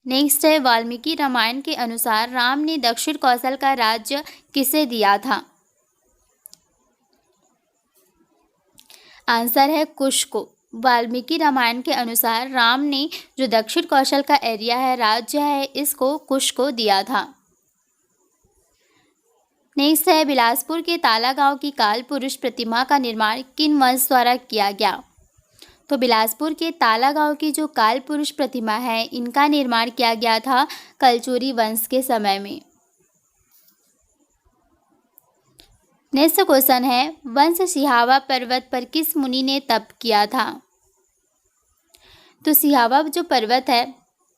Next है, वाल्मीकि रामायण के अनुसार राम ने दक्षिण कौशल का राज्य किसे दिया था? आंसर है कुश को। वाल्मीकि रामायण के अनुसार राम ने जो दक्षिण कौशल का एरिया है, राज्य है, इसको कुश को दिया था। नेक्स्ट है, बिलासपुर के ताला गांव की काल पुरुष प्रतिमा का निर्माण किन वंश द्वारा किया गया? तो बिलासपुर के ताला गांव की जो काल पुरुष प्रतिमा है, इनका निर्माण किया गया था कलचुरी वंश के समय में। नेक्स्ट क्वेश्चन है, वंश सिहावा पर्वत पर किस मुनि ने तप किया था? तो सिहावा जो पर्वत है,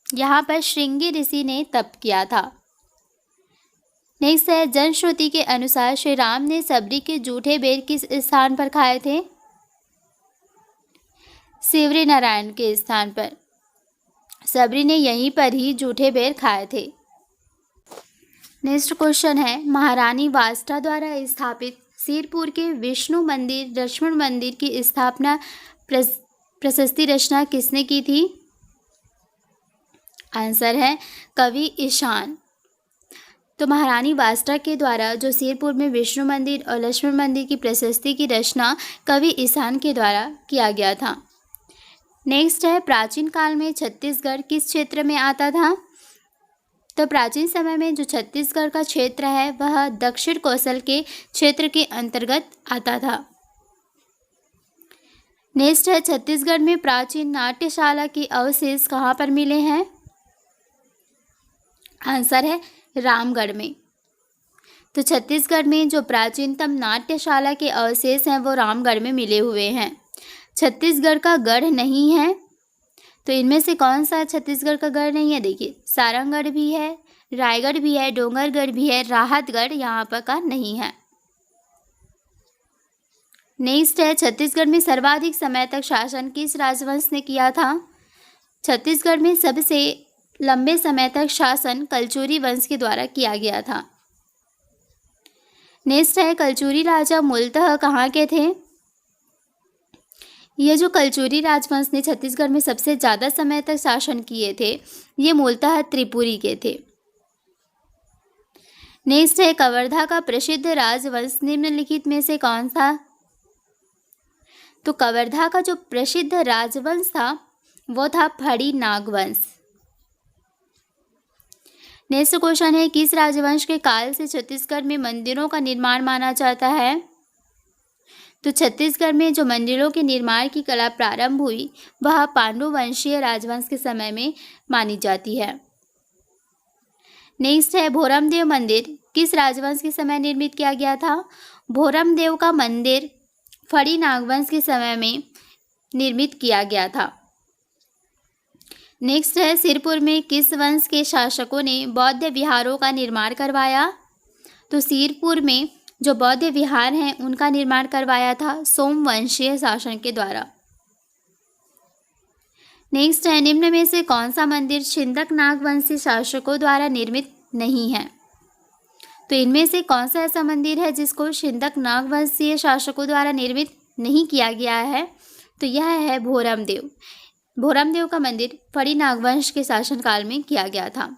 यहाँ पर श्रृंगी ऋषि ने तप किया था। नेक्स्ट है, जनश्रुति के अनुसार श्री राम ने सबरी के जूठे बेर किस स्थान पर खाए थे? शिवरी नारायण के स्थान पर। सबरी ने यहीं पर ही जूठे बेर खाए थे। नेक्स्ट क्वेश्चन है, महारानी वास्टा द्वारा स्थापित सिरपुर के विष्णु मंदिर लक्ष्मण मंदिर की स्थापना प्रशस्ति रचना किसने की थी? आंसर है कवि ईशान। तो महारानी वास्टा के द्वारा जो सिरपुर में विष्णु मंदिर और लक्ष्मण मंदिर की प्रशस्ति की रचना कवि ईशान के द्वारा किया गया था। नेक्स्ट है, प्राचीन काल में छत्तीसगढ़ किस क्षेत्र में आता था? तो प्राचीन समय में जो छत्तीसगढ़ का क्षेत्र है, वह दक्षिण कौशल के क्षेत्र के अंतर्गत आता था। नेक्स्ट है, छत्तीसगढ़ में प्राचीन नाट्यशाला के अवशेष कहाँ पर मिले हैं? आंसर है रामगढ़ में। तो छत्तीसगढ़ में जो प्राचीनतम नाट्यशाला के अवशेष हैं, वो रामगढ़ में मिले हुए हैं। छत्तीसगढ़ का गढ़ नहीं है, तो इनमें से कौन सा छत्तीसगढ़ का गढ़ नहीं है? देखिए, सारंगगढ़ भी है, रायगढ़ भी है, डोंगरगढ़ भी है, राहतगढ़ यहाँ पर का नहीं है। नेक्स्ट है, छत्तीसगढ़ में सर्वाधिक समय तक शासन किस राजवंश ने किया था? छत्तीसगढ़ में सबसे लंबे समय तक शासन कलचुरी वंश के द्वारा किया गया था। नेक्स्ट है, कलचुरी राजा मूलतः कहाँ के थे? ये जो कलचुरी राजवंश ने छत्तीसगढ़ में सबसे ज़्यादा समय तक शासन किए थे, ये मूलतः त्रिपुरी के थे। नेक्स्ट है, कवर्धा का प्रसिद्ध राजवंश निम्नलिखित में से कौन था? तो कवर्धा का जो प्रसिद्ध राजवंश था, वो था फड़ी नागवंश। नेक्स्ट क्वेश्चन है, किस राजवंश के काल से छत्तीसगढ़ में मंदिरों का निर्माण माना जाता है? तो छत्तीसगढ़ में जो मंदिरों के निर्माण की कला प्रारंभ हुई, वह पांडु वंशीय राजवंश के समय में मानी जाती है। नेक्स्ट है, भोरमदेव मंदिर किस राजवंश के समय निर्मित किया गया था? भोरमदेव का मंदिर फड़ी नागवंश के समय में निर्मित किया गया था। नेक्स्ट है, सिरपुर में किस वंश के शासकों ने बौद्ध विहारों का निर्माण करवाया? तो सिरपुर में जो बौद्ध विहार हैं, उनका निर्माण करवाया था सोमवंशीय शासन के द्वारा। नेक्स्ट है, निम्न में से कौन सा मंदिर छिंदक नागवंशी शासकों द्वारा निर्मित नहीं है? तो इनमें से कौन सा ऐसा मंदिर है जिसको छिंदक नागवंशीय शासकों द्वारा निर्मित नहीं किया गया है? तो यह है भोरमदेव। भोरमदेव का मंदिर फड़ी नागवंश के शासनकाल में किया गया था।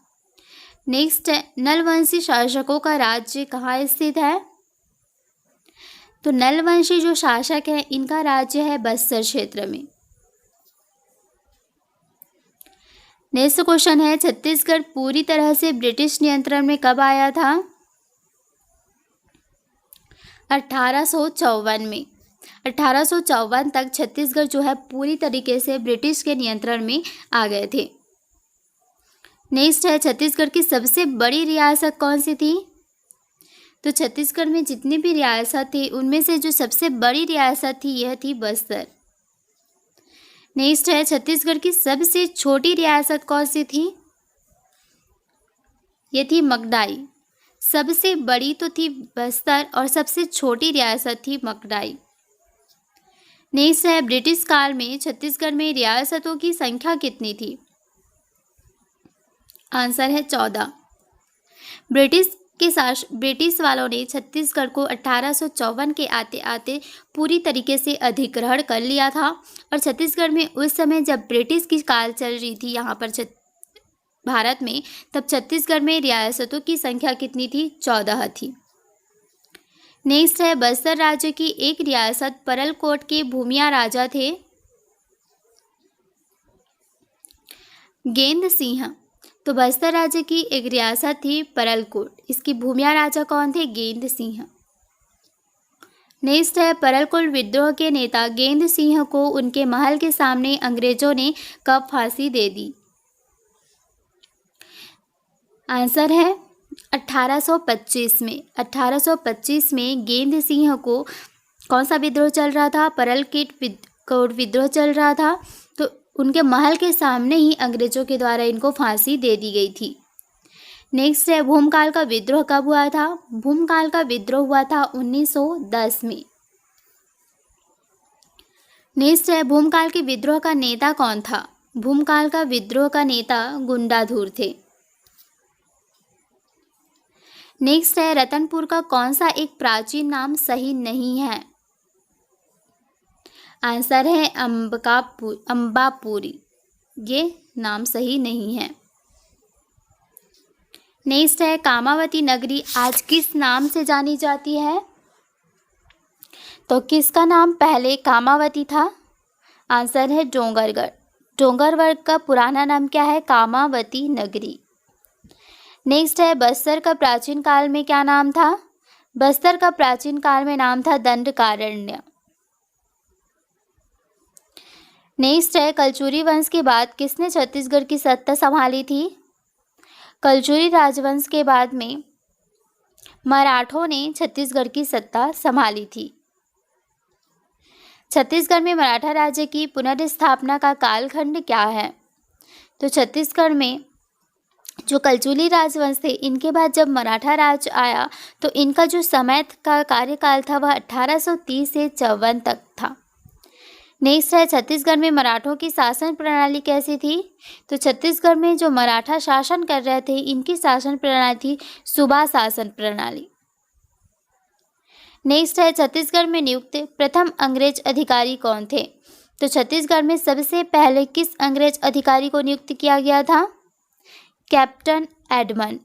नेक्स्ट है, नलवंशी शासकों का राज्य कहाँ स्थित है? तो नलवंशी जो शासक है, इनका राज्य है बस्तर क्षेत्र में। नेक्स्ट क्वेश्चन है, छत्तीसगढ़ पूरी तरह से ब्रिटिश नियंत्रण में कब आया था? 1854 में। 1854 तक छत्तीसगढ़ जो है पूरी तरीके से ब्रिटिश के नियंत्रण में आ गए थे। नेक्स्ट है, छत्तीसगढ़ की सबसे बड़ी रियासत कौन सी थी? तो छत्तीसगढ़ में जितनी भी रियासत थी, उनमें से जो सबसे बड़ी रियासत थी, यह थी बस्तर। नेक्स्ट है, छत्तीसगढ़ की सबसे छोटी रियासत कौन सी थी? ये थी मकडाई। सबसे बड़ी तो थी बस्तर और सबसे छोटी रियासत थी मकडाई। नेक्स्ट है, ब्रिटिश काल में छत्तीसगढ़ में रियासतों की संख्या कितनी थी? आंसर है 14। ब्रिटिश वालों ने छत्तीसगढ़ को 1854 के आते आते पूरी तरीके से अधिग्रहण कर लिया था। और छत्तीसगढ़ में उस समय जब ब्रिटिश की काल चल रही थी, यहाँ पर भारत में, तब छत्तीसगढ़ में रियासतों की संख्या कितनी थी? 14 थी। नेक्स्ट है, बस्तर राज्य की एक रियासत परलकोट के भूमिया राजा थे गेंद सिंह। तो बस्तर राज्य की एक रियासत थी परलकोट, इसकी भूमिया राजा कौन थे? गेंद सिंह। नेक्स्ट है, परलकोट विद्रोह के नेता गेंद सिंह को उनके महल के सामने अंग्रेजों ने कब फांसी दे दी? आंसर है 1825 में। 1825 में गेंद सिंह को कौन सा विद्रोह चल रहा था? परलकोट विद्रोह चल रहा था। तो उनके महल के सामने ही अंग्रेजों के द्वारा इनको फांसी दे दी गई थी। नेक्स्ट है, भूमकाल का विद्रोह कब हुआ था? भूमकाल का विद्रोह हुआ था 1910 में। नेक्स्ट है, भूमकाल के विद्रोह का नेता कौन था? भूमकाल का विद्रोह का नेता गुंडाधुर थे। नेक्स्ट है, रतनपुर का कौन सा एक प्राचीन नाम सही नहीं है? आंसर है अंबापुरी, ये नाम सही नहीं है। नेक्स्ट है, कामावती नगरी आज किस नाम से जानी जाती है? तो किसका नाम पहले कामावती था? आंसर है डोंगरगढ़। डोंगरगढ़ का पुराना नाम क्या है? कामावती नगरी। नेक्स्ट है, बस्तर का प्राचीन काल में क्या नाम था? बस्तर का प्राचीन काल में नाम था दंडकारण्य। नेक्स्ट है, कलचुरी वंश के बाद किसने छत्तीसगढ़ की सत्ता संभाली थी? कलचुरी राजवंश के बाद में मराठों ने छत्तीसगढ़ की सत्ता संभाली थी। छत्तीसगढ़ में मराठा राज्य की पुनर्स्थापना का कालखंड क्या है? तो छत्तीसगढ़ में जो कलचुरी राजवंश थे, इनके बाद जब मराठा राज आया तो इनका जो समय का कार्यकाल था वह 1830 से 54 तक था। नेक्स्ट है, छत्तीसगढ़ में मराठों की शासन प्रणाली कैसी थी? तो छत्तीसगढ़ में जो मराठा शासन कर रहे थे, इनकी शासन प्रणाली थी सूबा शासन प्रणाली। नेक्स्ट है, छत्तीसगढ़ में नियुक्त प्रथम अंग्रेज अधिकारी कौन थे? तो छत्तीसगढ़ में सबसे पहले किस अंग्रेज अधिकारी को नियुक्त किया गया था? Captain Edmund.